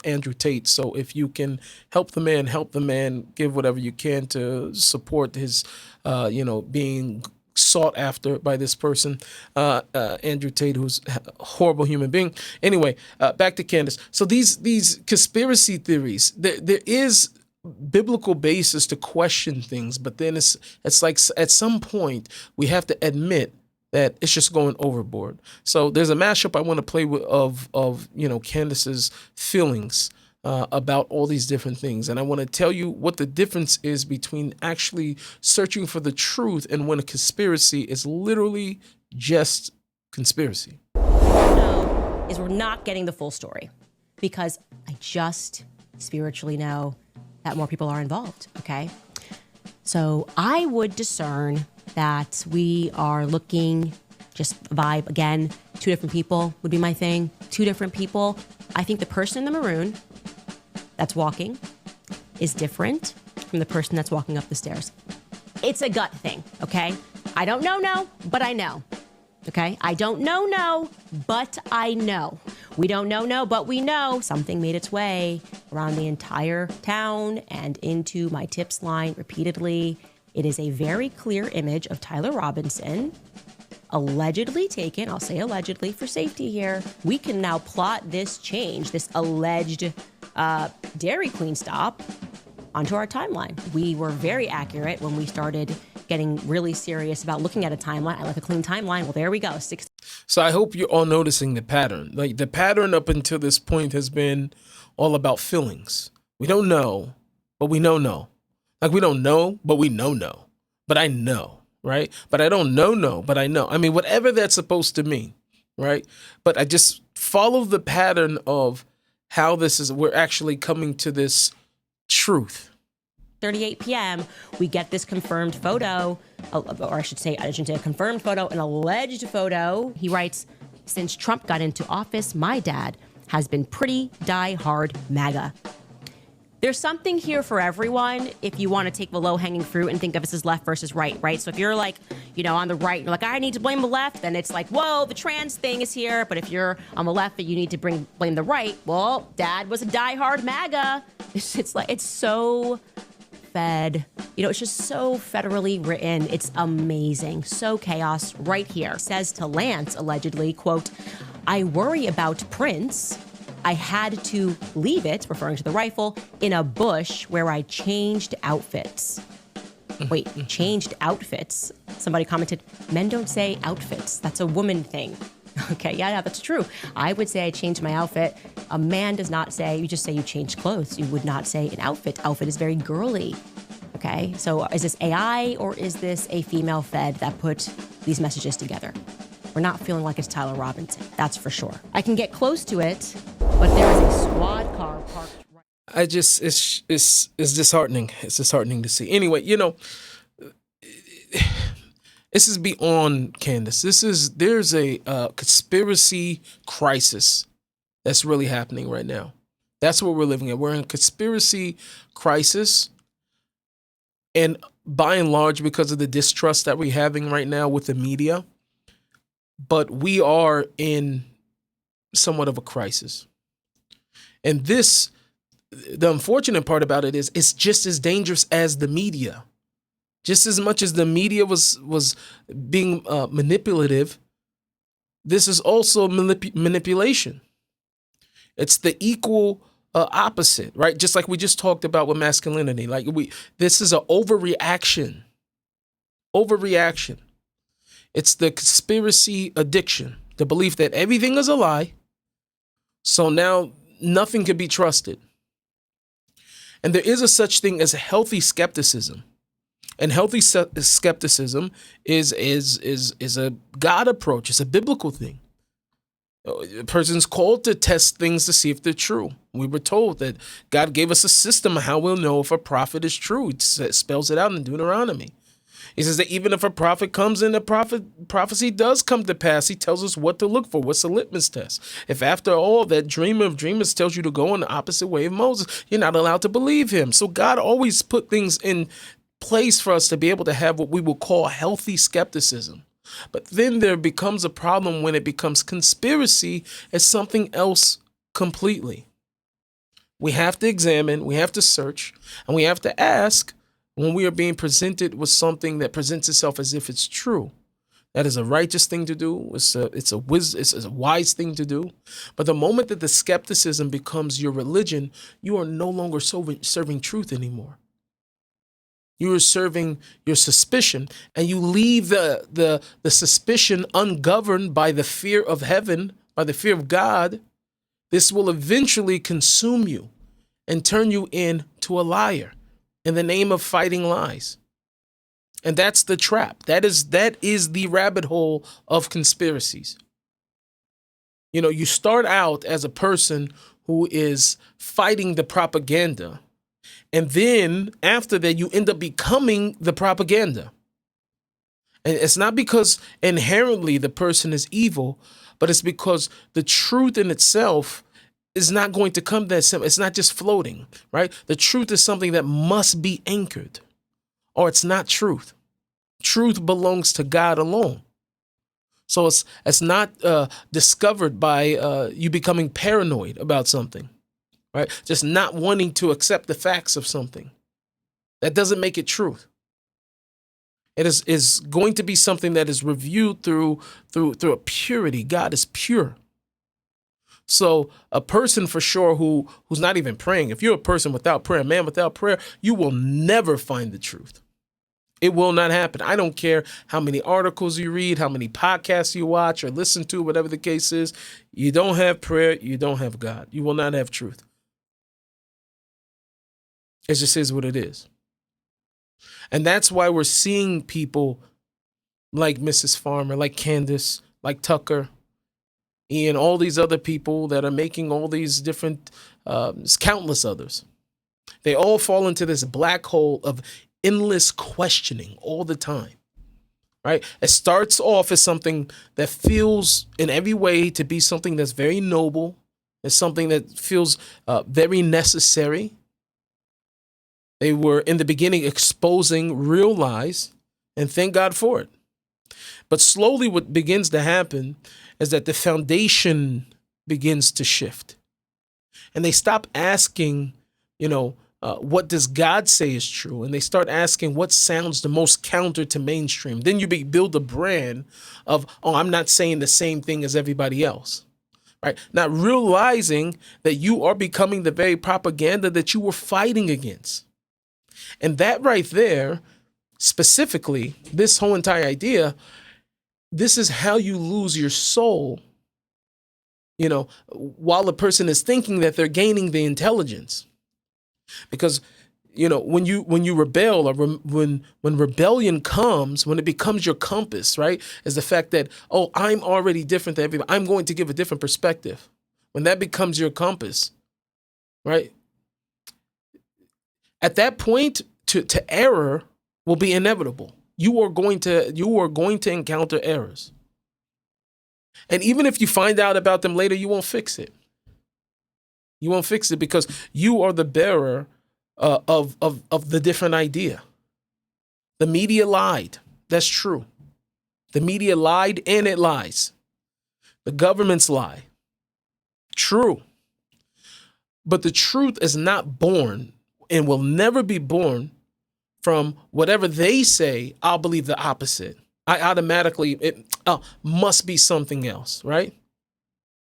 Andrew Tate. So if you can help the man, give whatever you can to support his, being sought after by this person, Andrew Tate, who's a horrible human being. Anyway, back to Candace. So these conspiracy theories, there is biblical basis to question things, but then it's like at some point we have to admit that it's just going overboard. So there's a mashup I want to play with of Candace's feelings about all these different things, and I want to tell you what the difference is between actually searching for the truth and when a conspiracy is literally just conspiracy. No, is we're not getting the full story, because I just spiritually know that more people are involved, okay? So I would discern that we are looking, just vibe, again, 2 different people would be my thing. 2 different people. I think the person in the maroon that's walking is different from the person that's walking up the stairs. It's a gut thing, okay? I don't know, but I know, okay? I don't know, but I know. We don't know, but we know something made its way around the entire town and into my tips line repeatedly. It is a very clear image of Tyler Robinson, allegedly taken, I'll say allegedly for safety here. We can now plot this change, this alleged Dairy Queen stop, onto our timeline. We were very accurate when we started getting really serious about looking at a timeline. I like a clean timeline. Well, there we go. So I hope you're all noticing the pattern. Like, the pattern up until this point has been all about feelings. We don't know, but we know. Like, we don't know, but we know. But I know, right? But I don't know, but I know. I mean, whatever that's supposed to mean, right? But I just follow the pattern of how we're actually coming to this truth. 38 p.m., we get this confirmed photo, or I shouldn't say a confirmed photo, an alleged photo. He writes, since Trump got into office, my dad has been pretty die-hard MAGA. There's something here for everyone if you want to take the low-hanging fruit and think of this as left versus right, right? So if you're like, on the right, you're like, I need to blame the left, then it's like, whoa, the trans thing is here. But if you're on the left, you need to blame the right. Well, dad was a die-hard MAGA. It's so fed. It's just so federally written. It's amazing. So chaos right here. Says to Lance, allegedly, quote, I worry about Prince. I had to leave it, referring to the rifle, in a bush where I changed outfits. Wait, changed outfits? Somebody commented, men don't say outfits. That's a woman thing. Okay, yeah, that's true. I would say I changed my outfit. A man does not say, you just say you changed clothes. You would not say an outfit. Outfit is very girly. Okay, so is this AI or is this a female fed that put these messages together? We're not feeling like it's Tyler Robinson, that's for sure. I can get close to it, but there is a squad car parked right. It's disheartening. It's disheartening to see. Anyway, this is beyond Candace. There's a conspiracy crisis that's really happening right now. That's what we're living in. We're in a conspiracy crisis. And by and large, because of the distrust that we're having right now with the media, but we are in somewhat of a crisis. And the unfortunate part about it is it's just as dangerous as the media. Just as much as the media was being manipulative, this is also manipulation. It's the equal opposite, right? Just like we just talked about with masculinity. Like this is an overreaction. It's the conspiracy addiction. the belief that everything is a lie. So now nothing can be trusted. And there is a such thing as a healthy skepticism. And healthy skepticism is a God approach. It's a biblical thing. A person's called to test things to see if they're true. We were told that God gave us a system of how we'll know if a prophet is true. It spells it out in Deuteronomy. He says that even if a prophet comes and prophecy does come to pass, he tells us what to look for. What's the litmus test? If after all that dreamer of dreamers tells you to go in the opposite way of Moses, you're not allowed to believe him. So God always put things in place for us to be able to have what we will call healthy skepticism. But then there becomes a problem when it becomes conspiracy as something else completely. We have to examine, we have to search, and we have to ask when we are being presented with something that presents itself as if it's true. That is a righteous thing to do. It's a wise thing to do. But the moment that the skepticism becomes your religion, you are no longer serving truth anymore. You are serving your suspicion, and you leave the suspicion ungoverned by the fear of heaven, by the fear of God. This will eventually consume you and turn you into a liar in the name of fighting lies. And that's the trap. That is the rabbit hole of conspiracies. You know, you start out as a person who is fighting the propaganda. And then after that, you end up becoming the propaganda. And it's not because inherently the person is evil, but it's because the truth in itself is not going to come that simple. It's not just floating, right? The truth is something that must be anchored, or it's not truth. Truth belongs to God alone. So it's not discovered by you becoming paranoid about something. Right? Just not wanting to accept the facts of something. That doesn't make it truth. It is going to be something that is reviewed through a purity. God is pure. So a person for sure who's not even praying, if you're a person without prayer, a man without prayer, you will never find the truth. It will not happen. I don't care how many articles you read, how many podcasts you watch or listen to, whatever the case is. You don't have prayer, you don't have God. You will not have truth. It just is what it is. And that's why we're seeing people like Mrs. Farmer, like Candace, like Tucker, and all these other people that are making all these different, countless others. They all fall into this black hole of endless questioning all the time, right? It starts off as something that feels in every way to be something that's very noble. It's something that feels very necessary. They were in the beginning exposing real lies, and thank God for it. But slowly what begins to happen is that the foundation begins to shift. And they stop asking, what does God say is true? And they start asking what sounds the most counter to mainstream. Then you build a brand of, I'm not saying the same thing as everybody else. Right? Not realizing that you are becoming the very propaganda that you were fighting against. And that right there, specifically, this whole entire idea, this is how you lose your soul, while a person is thinking that they're gaining the intelligence. Because, when you rebel, or when rebellion comes, when it becomes your compass, right, is the fact that, I'm already different than everybody. I'm going to give a different perspective. When that becomes your compass, right? At that point, to error will be inevitable. You are going to encounter errors. And even if you find out about them later, you won't fix it. You won't fix it because you are the bearer of the different idea. The media lied. That's true. The media lied and it lies. The governments lie. True. But the truth is not born and will never be born from whatever they say. I'll believe the opposite. I automatically, it must be something else, right?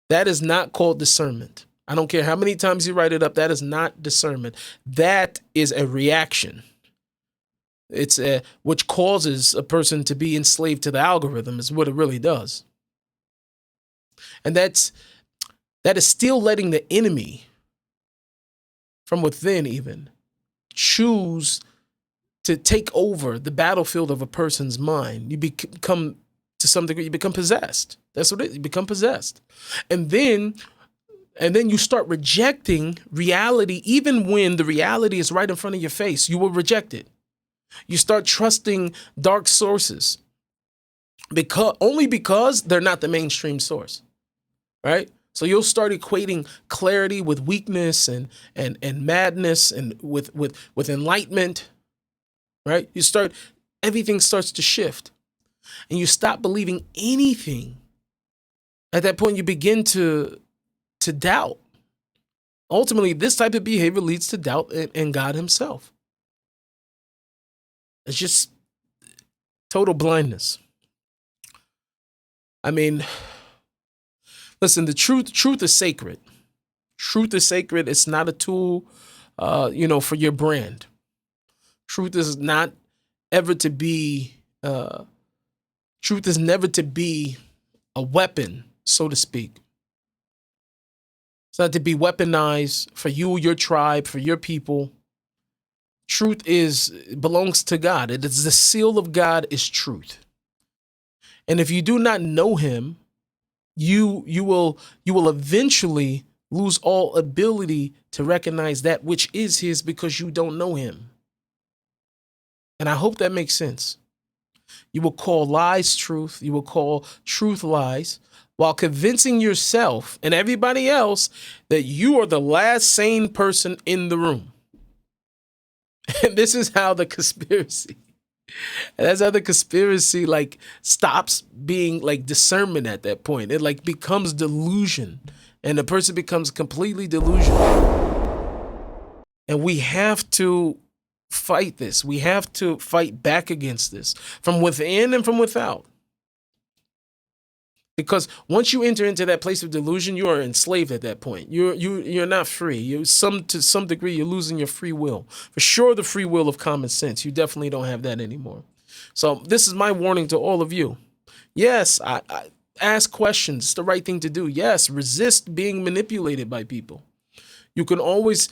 That is not called discernment. I don't care how many times you write it up. That is not discernment. That is a reaction. It's which causes a person to be enslaved to the algorithm is what it really does. And that is still letting the enemy from within even choose to take over the battlefield of a person's mind. You become, to some degree, you become possessed. That's what it is. You become possessed. And then you start rejecting reality, even when the reality is right in front of your face. You will reject it. You start trusting dark sources only because they're not the mainstream source, right? So you'll start equating clarity with weakness and madness and with enlightenment, right? Everything starts to shift, and you stop believing anything. At that point, you begin to doubt. Ultimately, this type of behavior leads to doubt in God himself. It's just total blindness. I mean, listen, the truth is sacred. Truth is sacred. It's not a tool, for your brand. Truth is not ever to be, truth is never to be a weapon, so to speak. It's not to be weaponized for you, your tribe, for your people. Truth belongs to God. It is the seal of God is truth. And if you do not know him, you will eventually lose all ability to recognize that which is his because you don't know him. And I hope that makes sense. You will call lies truth. You will call truth lies, while convincing yourself and everybody else that you are the last sane person in the room. And this is how the conspiracy, stops being like discernment at that point. It like becomes delusion, and the person becomes completely delusional. And we have to fight this. We have to fight back against this from within and from without. Because once you enter into that place of delusion, you are enslaved at that point. You're not free. To some degree, you're losing your free will. For sure, the free will of common sense. You definitely don't have that anymore. So this is my warning to all of you. Yes, I ask questions. It's the right thing to do. Yes, resist being manipulated by people. You can always,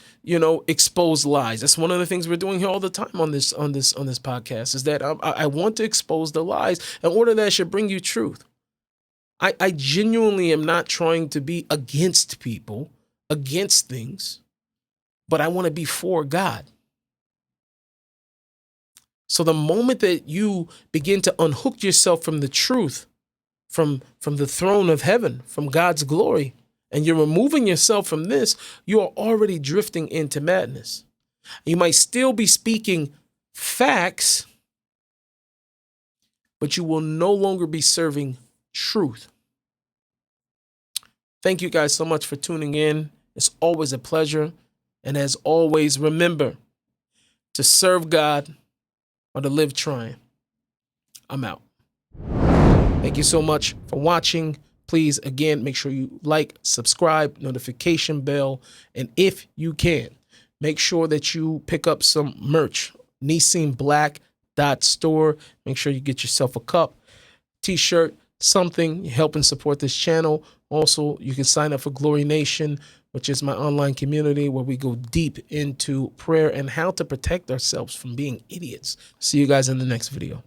expose lies. That's one of the things we're doing here all the time on this podcast. Is that I want to expose the lies in order that it should bring you truth. I genuinely am not trying to be against people, against things, but I want to be for God. So the moment that you begin to unhook yourself from the truth, from the throne of heaven, from God's glory, and you're removing yourself from this, you are already drifting into madness. You might still be speaking facts, but you will no longer be serving truth. Thank you guys so much for tuning in. It's always a pleasure. And as always, remember to serve God or to live trying. I'm out. Thank you so much for watching. Please, again, make sure you like, subscribe, notification bell. And if you can, make sure that you pick up some merch. Nissim Black .store. Make sure you get yourself a cup, t-shirt, something, help and support this channel. Also, you can sign up for Glory Nation, which is my online community where we go deep into prayer and how to protect ourselves from being idiots. See you guys in the next video.